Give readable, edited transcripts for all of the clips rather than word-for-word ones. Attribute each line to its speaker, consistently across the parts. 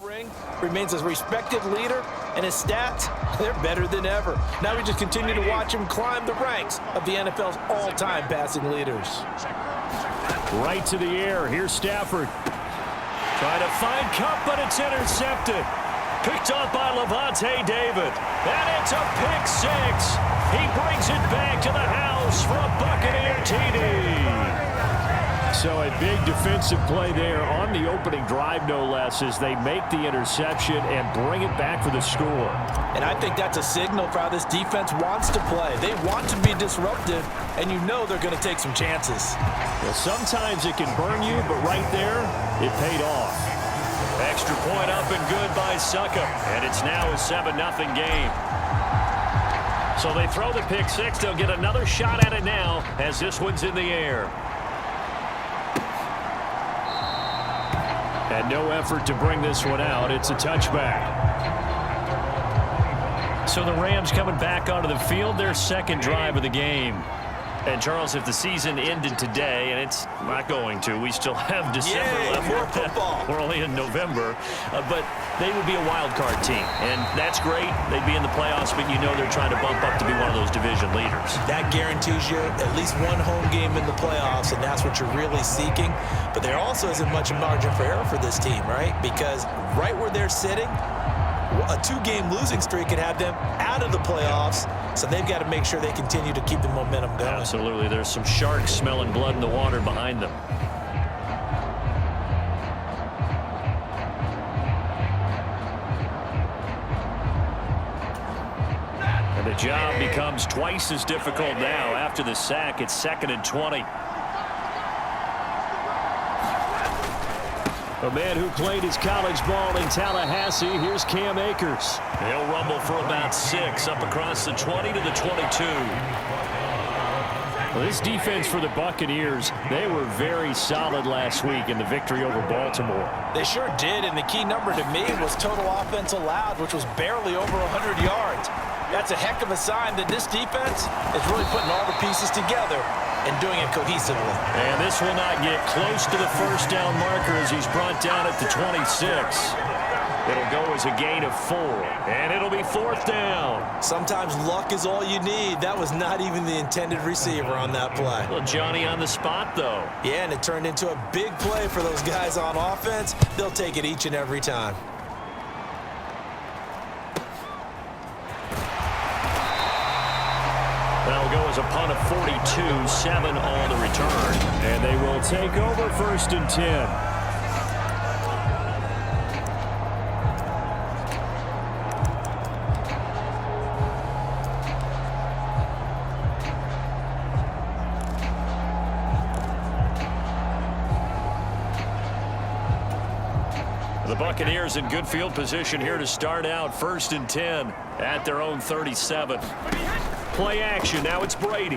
Speaker 1: Ring remains a respected leader, and his stats, they're better than ever. Now we just continue to watch him climb the ranks of the NFL's all-time passing leaders.
Speaker 2: Right to the air. Here's Stafford. Trying to find Cup, but it's intercepted. Picked off by Levante David. And it's a pick six. He brings it back to the house for a Buccaneer TD. So a big defensive play there on the opening drive, no less, as they make the interception and bring it back for the score.
Speaker 1: And I think that's a signal for how this defense wants to play. They want to be disruptive, and you know they're going to take some chances.
Speaker 2: Well, sometimes it can burn you, but right there, it paid off. Extra point up and good by Suckup, and it's now a 7-0 game. So they throw the pick six. They'll get another shot at it now as this one's in the air. And no effort to bring this one out. It's a touchback. So the Rams coming back onto the field, their second drive of the game. And, Charles, if the season ended today, and it's not going to, we still have December left.
Speaker 1: More football.
Speaker 2: We're only in November. But they would be a wild card team. And that's great. They'd be in the playoffs, but you know they're trying to bump up to be one of those division leaders.
Speaker 1: That guarantees you at least one home game in the playoffs, and that's what you're really seeking. But there also isn't much margin for error for this team, right? Because right where they're sitting, a 2-game losing streak could have them out of the playoffs, so they've got to make sure they continue to keep the momentum going.
Speaker 2: Absolutely. There's some sharks smelling blood in the water behind them. And the job becomes twice as difficult now. After the sack, it's 2nd and 20. A man who played his college ball in Tallahassee. Here's Cam Akers. He'll rumble for about 6 up across the 20 to the 22. Well, this defense for the Buccaneers, they were very solid last week in the victory over Baltimore.
Speaker 1: They sure did, and the key number to me was total offense allowed, which was barely over 100 yards. That's a heck of a sign that this defense is really putting all the pieces together and doing it cohesively.
Speaker 2: And this will not get close to the first down marker as he's brought down at the 26. It'll go as a gain of 4, and it'll be 4th down.
Speaker 1: Sometimes luck is all you need. That was not even the intended receiver on that play.
Speaker 2: Well, Johnny on the spot, though.
Speaker 1: Yeah, and it turned into a big play for those guys on offense. They'll take it each and every time.
Speaker 2: That'll go as a punt of 42, 7 on the return. And they will take over 1st and 10. The Buccaneers in good field position here to start out 1st and 10 at their own 37. Play action. Now it's Brady.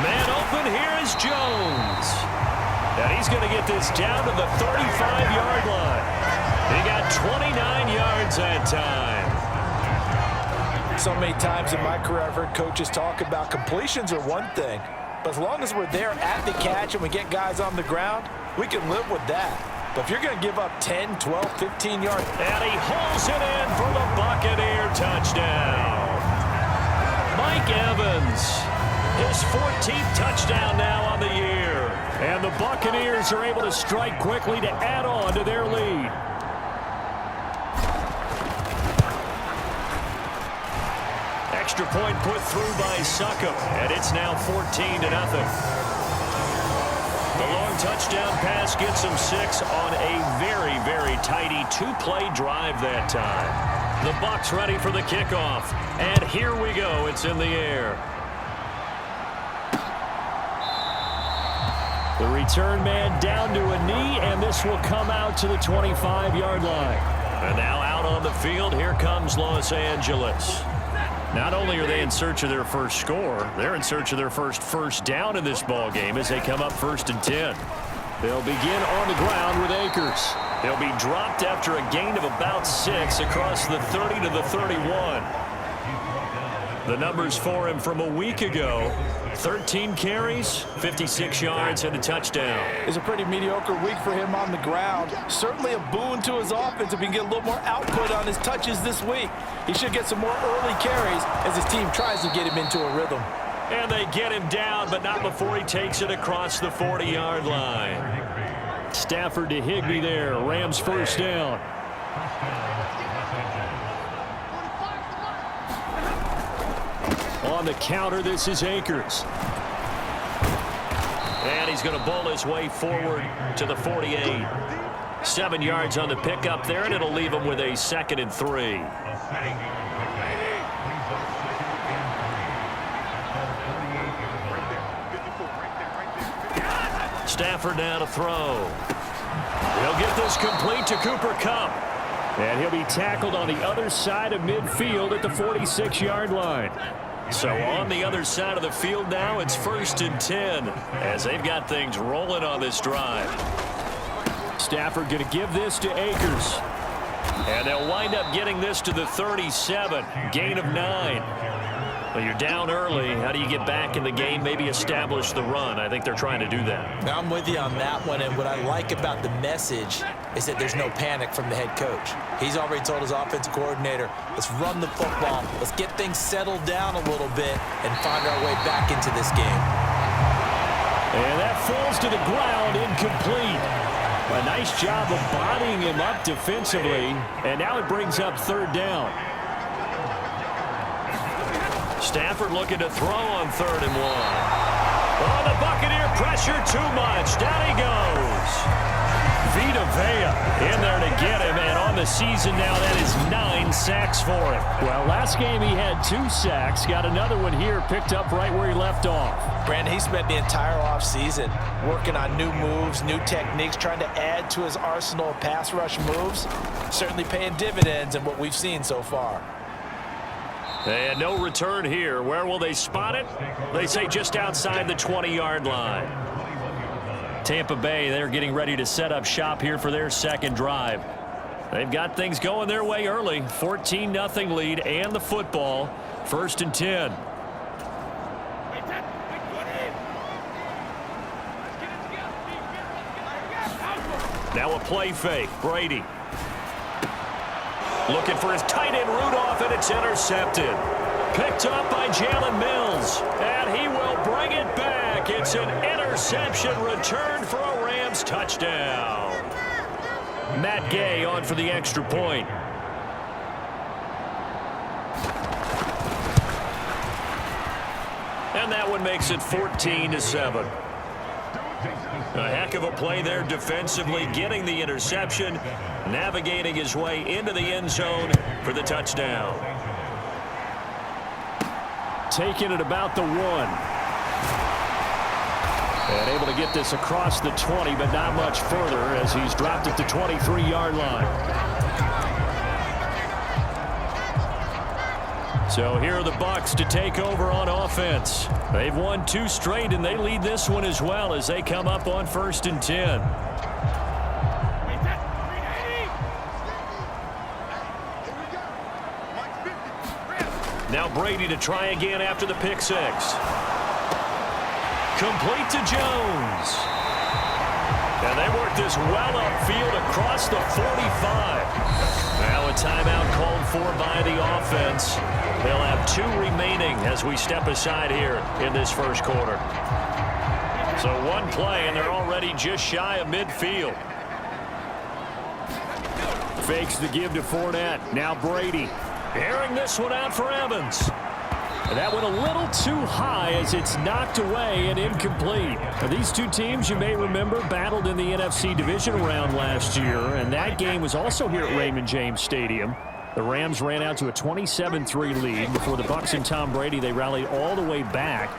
Speaker 2: Man open. Here is Jones. And he's going to get this down to the 35-yard line. He got 29 yards that time.
Speaker 1: So many times in my career I've heard coaches talk about completions are one thing. But as long as we're there at the catch and we get guys on the ground, we can live with that. But if you're going to give up 10, 12, 15 yards.
Speaker 2: And he hauls it in for the Buccaneer touchdown. Mike Evans, his 14th touchdown now on the year. And the Buccaneers are able to strike quickly to add on to their lead. Extra point put through by Suckup, and it's now 14-0. The long touchdown pass gets him 6 on a very, very tidy 2-play drive that time. The Bucs ready for the kickoff. And here we go. It's in the air. The return man down to a knee, and this will come out to the 25-yard line. And now out on the field, here comes Los Angeles. Not only are they in search of their first score, they're in search of their first down in this ball game as they come up 1st and 10. They'll begin on the ground with Akers. They'll be dropped after a gain of about 6 across the 30 to the 31. The numbers for him from a week ago: 13 carries, 56 yards, and a touchdown.
Speaker 1: It's a pretty mediocre week for him on the ground. Certainly a boon to his offense if he can get a little more output on his touches this week. He should get some more early carries as his team tries to get him into a rhythm.
Speaker 2: And they get him down, but not before he takes it across the 40-yard line. Stafford to Higbee there. Rams first down. On the counter, this is Akers. And he's going to bowl his way forward to the 48. 7 yards on the pickup there, and it'll leave him with a 2nd and 3. Stafford now to throw. He'll get this complete to Cooper Kupp. And he'll be tackled on the other side of midfield at the 46-yard line. So on the other side of the field now, it's 1st and 10 as they've got things rolling on this drive. Stafford going to give this to Akers. And they'll wind up getting this to the 37. Gain of 9. Well, you're down early. How do you get back in the game, maybe establish the run? I think they're trying to do that.
Speaker 1: I'm with you on that one, and what I like about the message is that there's no panic from the head coach. He's already told his offensive coordinator, let's run the football, let's get things settled down a little bit and find our way back into this game.
Speaker 2: And that falls to the ground, incomplete. A nice job of bodying him up defensively, and now it brings up 3rd down. Stafford looking to throw on 3rd and 1. Oh, the Buccaneer pressure too much. Down he goes. Vita Vea in there to get him, and on the season now, that is 9 sacks for him. Well, last game he had 2 sacks. Got another one here, picked up right where he left off.
Speaker 1: Brandon, he spent the entire offseason working on new moves, new techniques, trying to add to his arsenal of pass rush moves. Certainly paying dividends in what we've seen so far.
Speaker 2: And no return here. Where will they spot it? They say just outside the 20-yard line. Tampa Bay, they're getting ready to set up shop here for their 2nd drive. They've got things going their way early. 14-0 lead and the football. 1st and 10. Now a play fake. Brady. Looking for his tight end Rudolph, and it's intercepted. Picked up by Jalen Mills, and he will bring it back. It's an interception return for a Rams touchdown. Matt Gay on for the extra point. And that one makes it 14-7. A heck of a play there defensively, getting the interception, navigating his way into the end zone for the touchdown. Taking it about the 1. And able to get this across the 20, but not much further as he's dropped at the 23-yard line. So here are the Bucs to take over on offense. They've won 2 straight, and they lead this one as well as they come up on 1st and 10. Now Brady to try again after the pick 6. Complete to Jones. And they work this well upfield across the 45. Now a timeout called for by the offense. They'll have 2 remaining as we step aside here in this 1st quarter. So 1 play, and they're already just shy of midfield. Fakes the give to Fournette. Now Brady. Airing this one out for Evans. And that went a little too high as it's knocked away and incomplete. Now, these 2 teams, you may remember, battled in the NFC division round last year, and that game was also here at Raymond James Stadium. The Rams ran out to a 27-3 lead before the Bucs and Tom Brady. They rallied all the way back.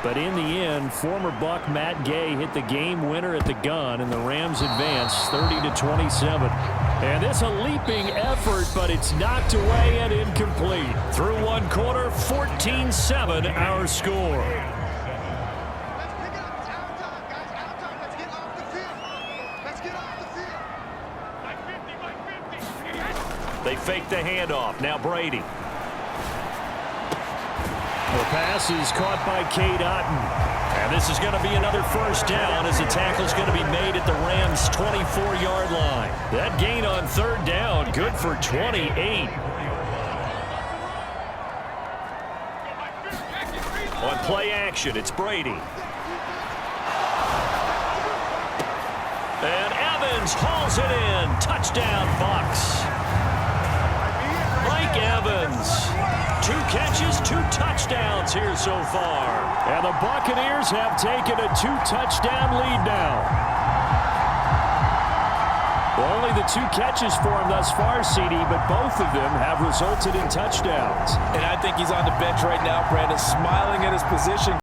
Speaker 2: But in the end, former Buck Matt Gay hit the game winner at the gun, and the Rams advanced 30-27. And this a leaping effort, but it's knocked away and incomplete. Through 1 quarter, 14-7 our score. They fake the handoff. Now Brady. The pass is caught by Cade Otton. And this is going to be another first down as the tackle's going to be made at the Rams' 24-yard line. That gain on third down, good for 28. On play action, it's Brady. And Evans hauls it in. Touchdown, Bucs. Mike Evans. 2 catches, 2 touchdowns here so far. And the Buccaneers have taken a 2-touchdown lead now. Only the 2 catches for him thus far, CD, but both of them have resulted in touchdowns.
Speaker 3: And I think he's on the bench right now, Brandon, smiling at his position.